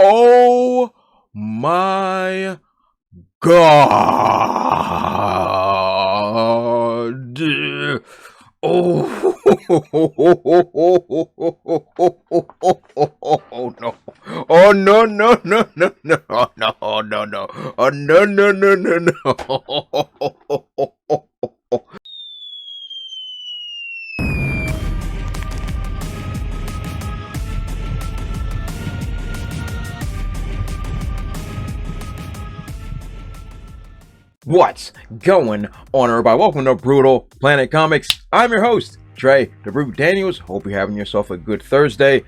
Oh my God. Oh, oh no. Oh no, no, no, no, no, no, no, no. Oh no, no, no, no, no. What's going on, everybody? Welcome to Brutal Planet Comics. I'm your host, Trey the Brute Daniels. Hope you're having yourself a good Thursday.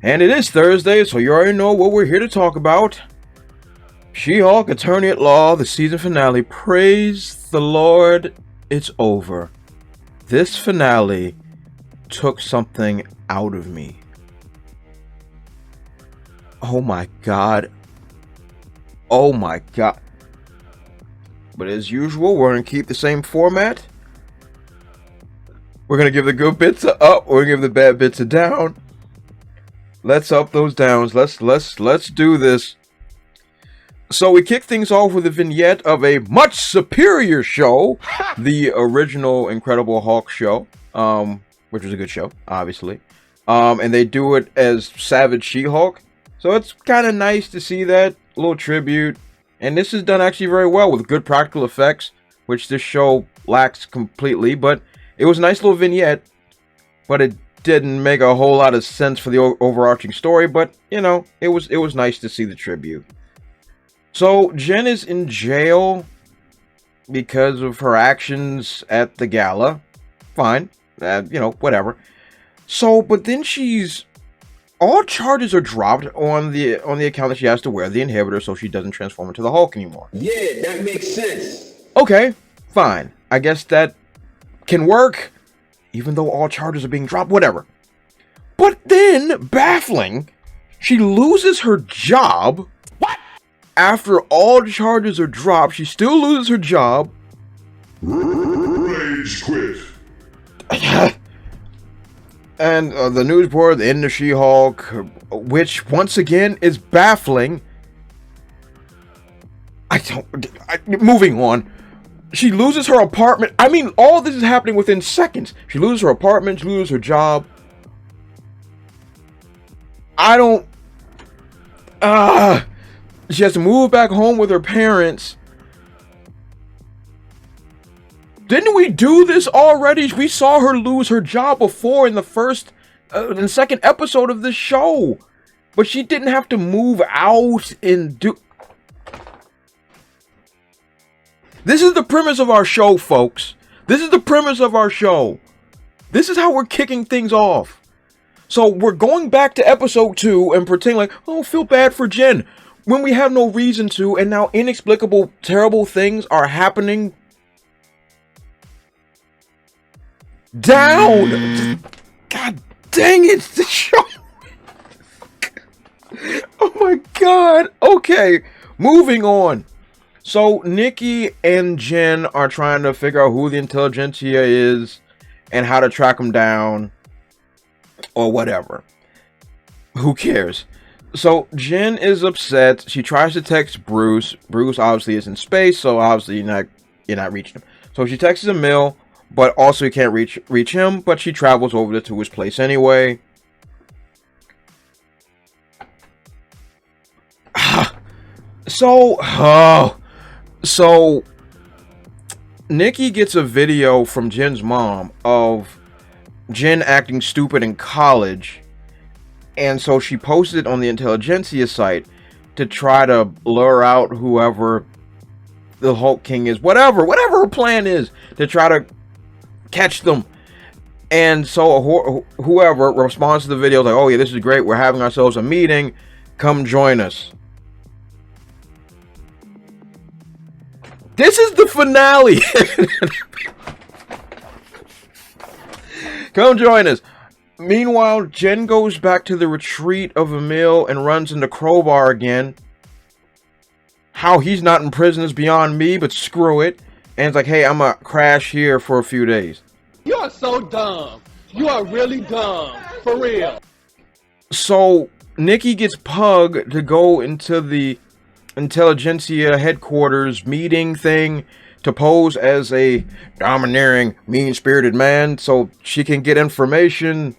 And it is Thursday, so you already know what we're here to talk about. She-Hulk Attorney at Law, the season finale. Praise the Lord, it's over. This finale took something out of me. Oh my God. Oh my God. But as usual, we're going to keep the same format. We're going to give the good bits a up. We're going to give the bad bits a down. Let's up those downs. Let's do this. So we kick things off with a vignette of a much superior show. The original Incredible Hulk show. Which was a good show, obviously. And they do it as Savage She-Hulk. So it's kind of nice to see that. A little tribute. And this is done actually very well with good practical effects, which this show lacks completely. But it was a nice little vignette, but it didn't make a whole lot of sense for the overarching story. But, you know, it was nice to see the tribute. So Jen is in jail because of her actions at the gala. Fine. You know, whatever. So, but then all charges are dropped on the account that she has to wear the inhibitor so she doesn't transform into the Hulk anymore. Yeah, that makes sense. Okay, fine. I guess that can work, even though all charges are being dropped, whatever. But then, baffling, she loses her job. What? After all charges are dropped, she still loses her job. Rage quit. And the news board, the end of She-Hulk, which once again is baffling. Moving on. She loses her apartment. I mean, all this is happening within seconds. She loses her apartment, she loses her job. She has to move back home with her parents. Didn't we do this already? We saw her lose her job before in the second episode of this show. But she didn't have to move out and do... This is the premise of our show, folks. This is the premise of our show. This is how we're kicking things off. So we're going back to episode 2 and pretending like, oh, feel bad for Jen. When we have no reason to, and now inexplicable, terrible things are happening down. God dang it, the show. Oh my God. Okay, moving on. So Nikki and Jen are trying to figure out who the Intelligentsia is and how to track them down or whatever. Who cares? So Jen is upset. She tries to text Bruce. Bruce obviously is in space, so obviously you're not reaching him. So she texts Emil, but also you can't reach him, but she travels over to his place anyway. So Nikki gets a video from Jen's mom of Jen acting stupid in college, and so she posted it on the Intelligentsia site to try to lure out whoever the Hulk King is, whatever her plan is, to try to catch them. And so whoever responds to the video like, oh yeah, this is great, we're having ourselves a meeting, come join us. This is the finale. Come join us. Meanwhile, Jen goes back to the retreat of Emil and runs into Crowbar again. How he's not in prison is beyond me, but screw it. And it's like, hey, I'm gonna crash here for a few days. You are so dumb. You are really dumb. For real. So Nikki gets Pug to go into the intelligentsia headquarters meeting thing to pose as a domineering, mean-spirited man so she can get information.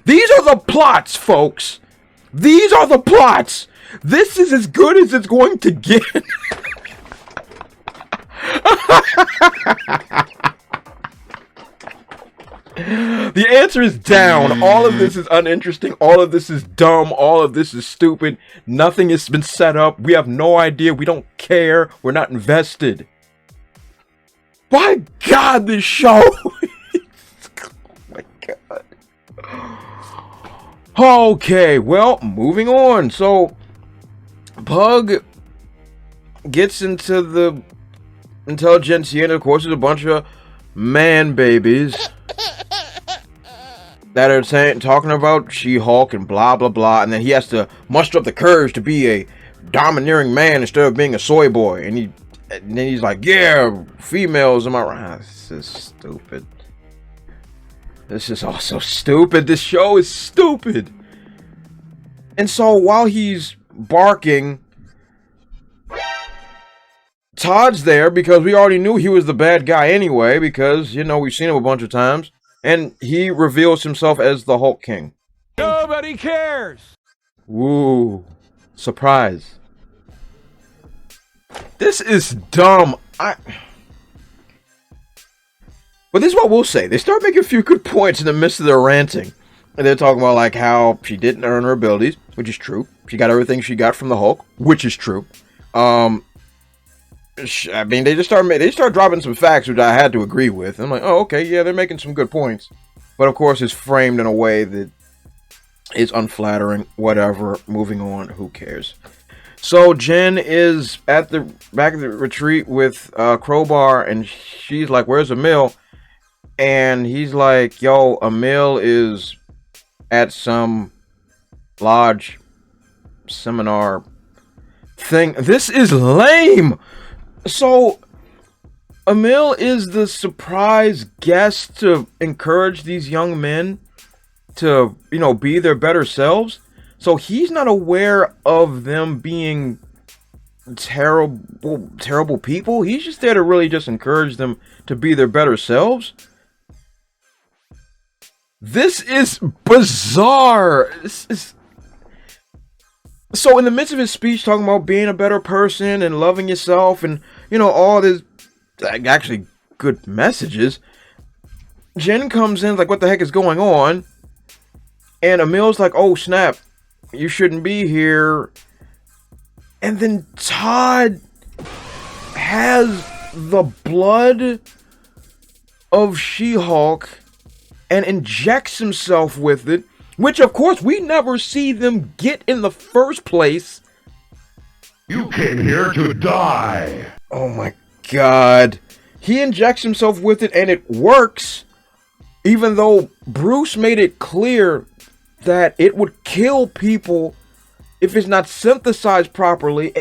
These are the plots, folks. These are the plots. This is as good as it's going to get. The answer is down. All of this is uninteresting. All of this is dumb. All of this is stupid. Nothing has been set up. We have no idea. We don't care. We're not invested. My God, this show. Oh my God. Okay, well, moving on. So, Pug gets into the intelligentsia, and of course, there's a bunch of man babies that are talking about She-Hulk and blah blah blah, and then he has to muster up the courage to be a domineering man instead of being a soy boy, and then he's like, yeah, females, am I right? This is stupid. This is also stupid. This show is stupid. And so while he's barking, Todd's there because we already knew he was the bad guy anyway, because, you know, we've seen him a bunch of times. And he reveals himself as the Hulk King. Nobody cares. Woo. Surprise. This is dumb. But this is what we'll say. They start making a few good points in the midst of their ranting. And they're talking about like how she didn't earn her abilities, which is true. She got everything she got from the Hulk, which is true. I mean, they start dropping some facts, which I had to agree with. I'm like, oh, okay, yeah, they're making some good points. But of course, it's framed in a way that is unflattering. Whatever. Moving on. Who cares? So Jen is at the back of the retreat with Crowbar, and she's like, "Where's Emil?" And he's like, "Yo, Emil is at some lodge seminar thing." This is lame. So, Emil is the surprise guest to encourage these young men to, you know, be their better selves. So he's not aware of them being terrible people. He's just there to really just encourage them to be their better selves. This is bizarre. So in the midst of his speech talking about being a better person and loving yourself and, you know, all this actually good messages, Jen comes in like, what the heck is going on? And Emil's like, oh snap, you shouldn't be here. And then Todd has the blood of She-Hulk and injects himself with it, which of course we never see them get in the first place. You came here to die. Oh my God. He injects himself with it and it works, even though Bruce made it clear that it would kill people if it's not synthesized properly.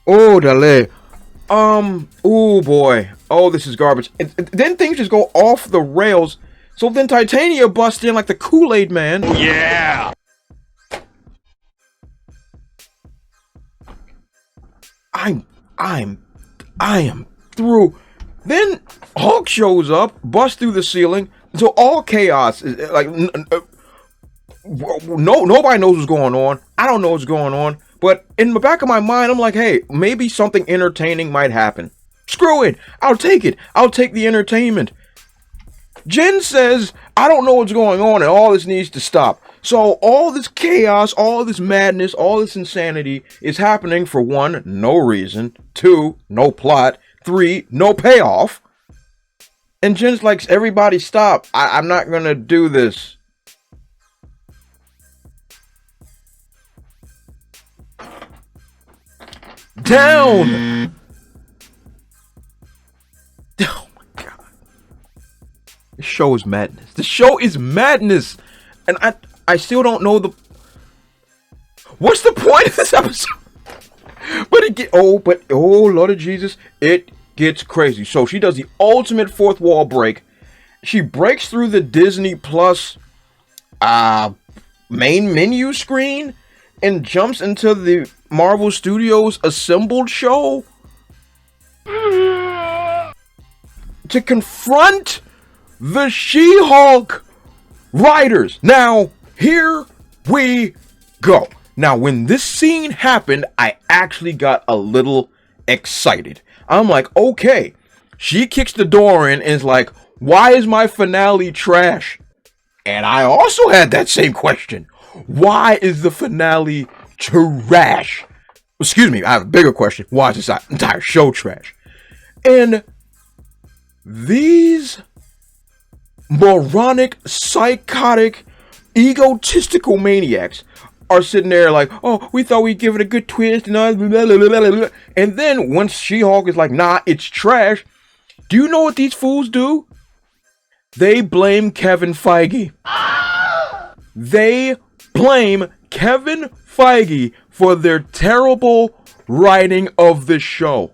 Oh, dale. Oh boy. Oh, this is garbage. And then things just go off the rails. So then Titania busts in like the Kool-Aid Man. Yeah. I am through. Then Hulk shows up, busts through the ceiling. So all chaos is like, nobody knows what's going on. I don't know what's going on. But in the back of my mind, I'm like, hey, maybe something entertaining might happen. Screw it. I'll take it. I'll take the entertainment. Jen says, I don't know what's going on and all this needs to stop. So all this chaos, all this madness, all this insanity is happening for 1, no reason. 2, no plot. 3, no payoff. And Jen's like, everybody stop. I'm not going to do this. Down! Oh my God. This show is madness. This show is madness. And I still don't know what's the point of this episode? But oh Lord of Jesus, it gets crazy. So she does the ultimate fourth wall break She breaks through the Disney Plus main menu screen and jumps into the Marvel Studios assembled show to confront the She-Hulk writers. Now, here we go. Now, when this scene happened, I actually got a little excited. I'm like, okay. She kicks the door in and is like, why is my finale trash? And I also had that same question. Why is the finale trash? Excuse me, I have a bigger question. Why is this entire show trash? And these moronic, psychotic, egotistical maniacs are sitting there like, oh, we thought we'd give it a good twist. And then once She-Hulk is like, nah, it's trash. Do you know what these fools do? They blame Kevin Feige. They blame Kevin Feige for their terrible writing of the show.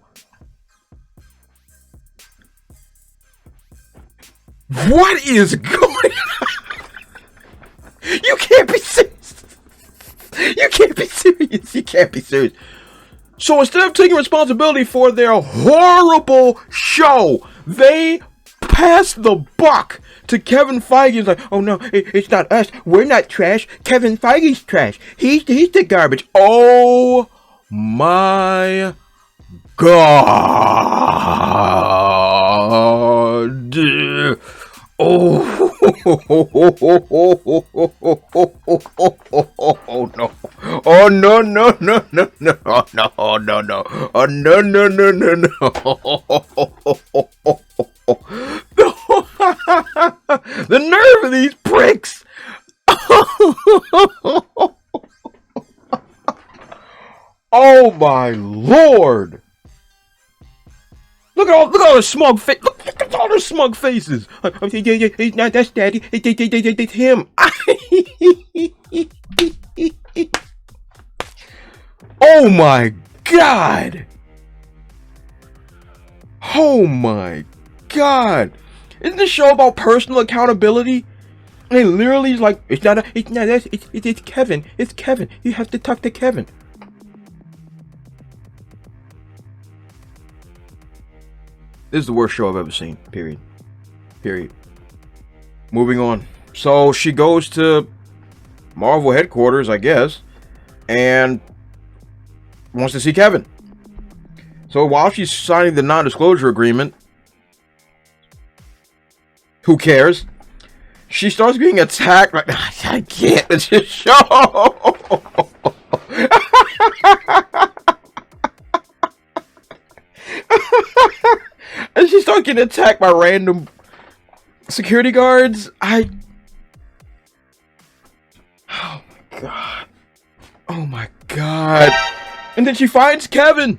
What is going on? You can't be serious. You can't be serious. You can't be serious. So instead of taking responsibility for their horrible show, they pass the buck to Kevin Feige. It's like, oh no, it's not us. We're not trash. Kevin Feige's trash. He's the garbage. Oh my God. Oh no. Oh no no no no no no no no. Oh no no no no no. The nerve of these pricks. Oh my Lord. Look at all the smug face. Look at all their smug faces. He's not, that's Daddy. It's him. Oh my God. Oh my God. Isn't this show about personal accountability? And literally is like, it's not us, it's Kevin. It's Kevin. You have to talk to Kevin. This is the worst show I've ever seen. Period. Moving on. So she goes to Marvel headquarters, I guess, and wants to see Kevin. So while she's signing the non-disclosure agreement, who cares? She starts being attacked. Like, I can't. It's just show. And she starts getting attacked by random security guards. Oh my God. Oh my God. And then she finds Kevin.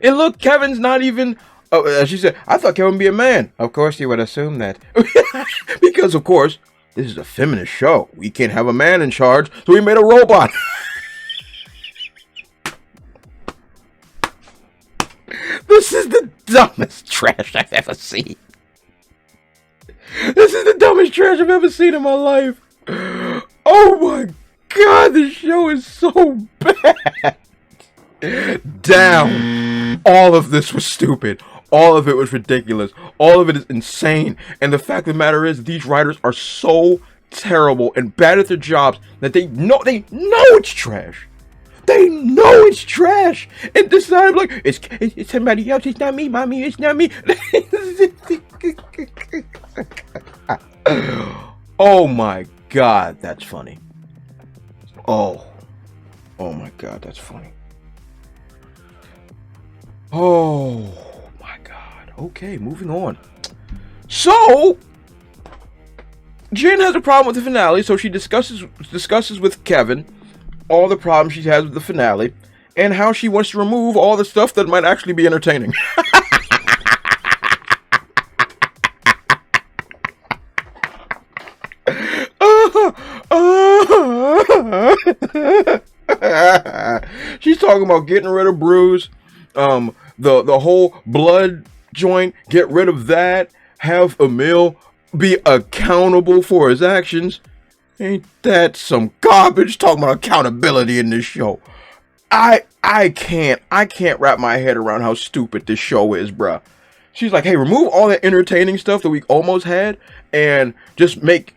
And look, Kevin's not even... Oh, as she said, I thought Kevin would be a man. Of course you would assume that. Because, of course, this is a feminist show. We can't have a man in charge, so we made a robot. This is the dumbest trash I've ever seen. This is the dumbest trash I've ever seen in my life. Oh my God, this show is so bad. Down. All of this was stupid. All of it was ridiculous. All of it is insane. And the fact of the matter is, these writers are so terrible and bad at their jobs that they know it's trash. They know it's trash. And decide like it's somebody else. It's not me, mommy. It's not me. Oh my God, that's funny. Oh my God, that's funny. Oh my God. Okay, moving on. So Jen has a problem with the finale, so she discusses with Kevin all the problems she has with the finale and how she wants to remove all the stuff that might actually be entertaining. She's talking about getting rid of Bruce, the whole blood joint, get rid of that, have Emil be accountable for his actions. Ain't that some garbage? Talking about accountability in this show. I can't wrap my head around how stupid this show is, bruh. She's like, hey, remove all that entertaining stuff that we almost had and just make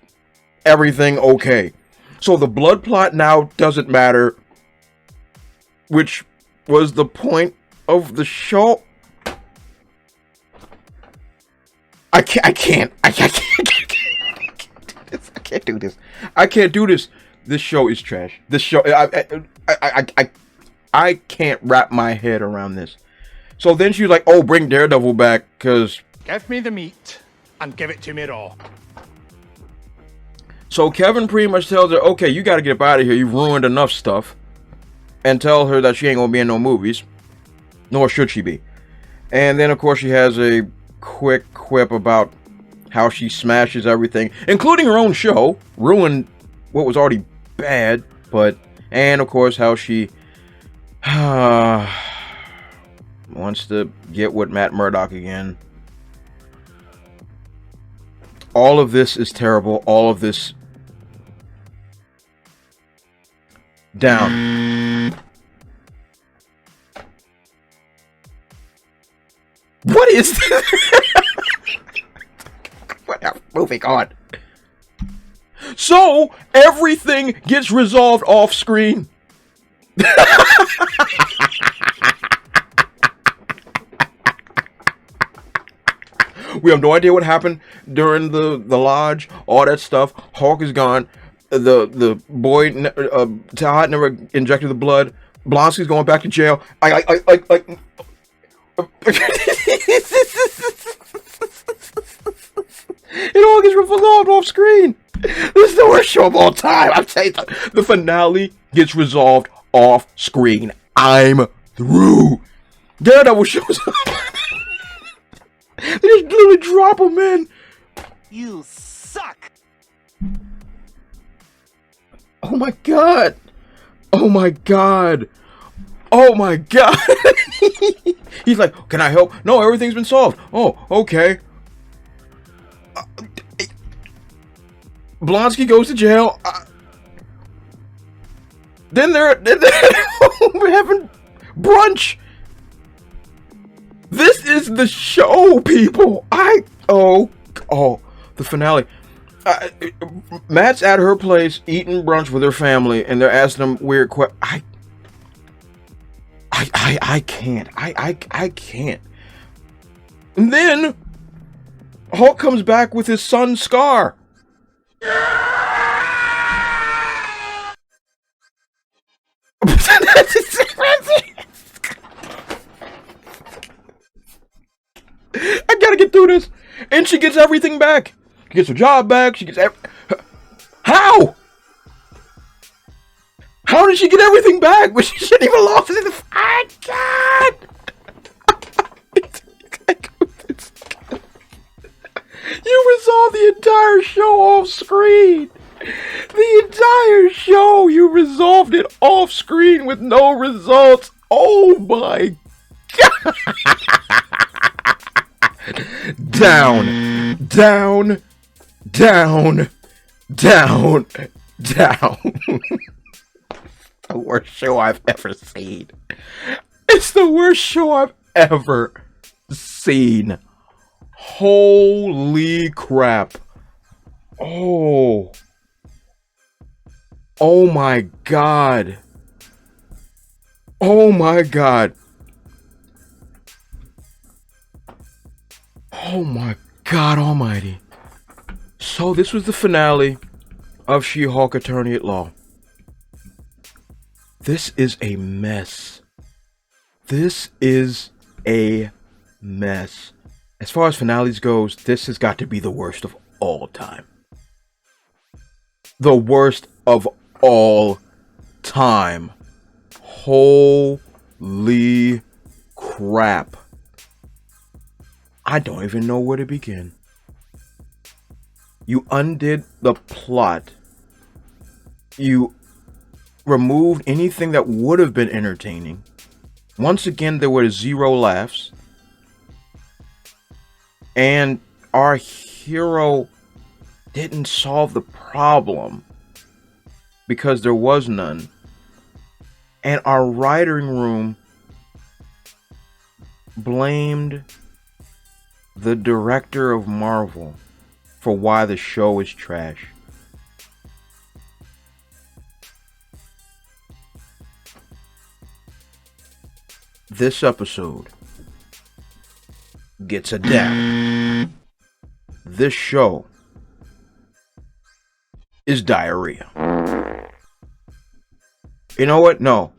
everything okay. So the blood plot now doesn't matter, which was the point of the show. I can't do this. I can't do this. This show is trash. This show, I can't wrap my head around this. So then she's like, oh, bring Daredevil back, because... Give me the meat, and give it to me raw. So Kevin pretty much tells her, okay, you gotta get up out of here. You've ruined enough stuff. And tell her that she ain't gonna be in no movies. Nor should she be. And then, of course, she has a quick quip about how she smashes everything, including her own show. Ruined what was already bad, but... And, of course, how she... wants to get with Matt Murdock again. All of this is terrible. All of this... down. What is this? Whatever. Moving on. So, everything gets resolved off screen. We have no idea what happened during the lodge, all that stuff. Hawk is gone. The boy, Todd never injected the blood. Blonsky's going back to jail. It all gets resolved off screen. This is the worst show of all time. I'm telling you, the finale gets resolved off screen. I'm through. Daredevil shows up. They just literally drop him in. You suck. Oh my god. Oh my god. Oh my god. He's like, can I help? No, everything's been solved. Oh, okay. Blonsky goes to jail. Then they're having brunch. This is the show, people. The finale. Matt's at her place eating brunch with her family, and they're asking him weird questions. I can't. I can't. And then Hulk comes back with his son Scar. I gotta get through this. And she gets everything back. She gets her job back. She gets How? How did she get everything back? But she shouldn't even lost it in the... I can't. You resolved the entire show off screen. The entire show, you resolved it off screen with no results. Oh my god. Down, down, down, down, down. The worst show I've ever seen. It's the worst show I've ever seen. Holy crap. Oh. Oh my god. Oh my god. Oh my god almighty. So this was the finale of She-Hulk Attorney at Law. This is a mess. This is a mess. As far as finales goes, this has got to be the worst of all time. The worst of all time. Holy crap. I don't even know where to begin. You undid the plot. You removed anything that would have been entertaining. Once again, there were 0 laughs. And our hero didn't solve the problem because there was none. And our writing room blamed the director of Marvel for why the show is trash. This episode gets a dab. This show is diarrhea. You know what? No.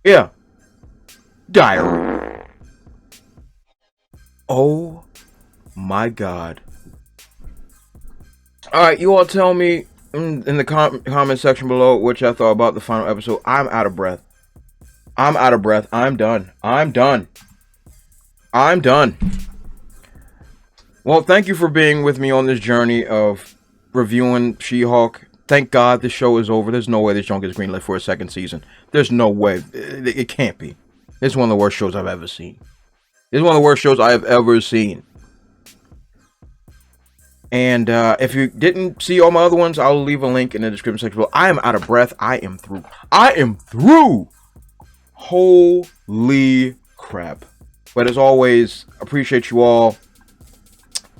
Yeah. Diarrhea. Oh my God. Alright, you all tell me in the comment section below what y'all thought about the final episode. I'm out of breath. I'm out of breath. I'm done. I'm done. I'm done. Well, thank you for being with me on this journey of reviewing She-Hulk. Thank God the show is over. There's no way this show gets greenlit for a second season. There's no way. It can't be. It's one of the worst shows I've ever seen. It's one of the worst shows I have ever seen. And if you didn't see all my other ones, I'll leave a link in the description section below. I am out of breath. I am through. I am through. Holy crap. But as always, appreciate you all.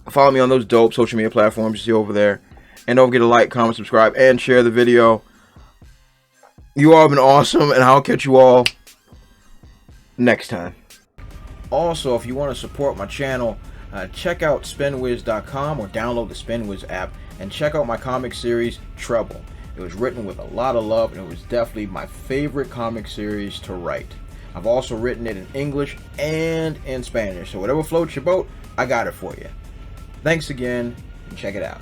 Follow me on those dope social media platforms you see over there. And don't forget to like, comment, subscribe, and share the video. You all have been awesome, and I'll catch you all next time. Also, if you want to support my channel, check out SpinWiz.com or download the SpinWiz app and check out my comic series, Trouble. It was written with a lot of love, and it was definitely my favorite comic series to write. I've also written it in English and in Spanish, so whatever floats your boat, I got it for you. Thanks again, and check it out.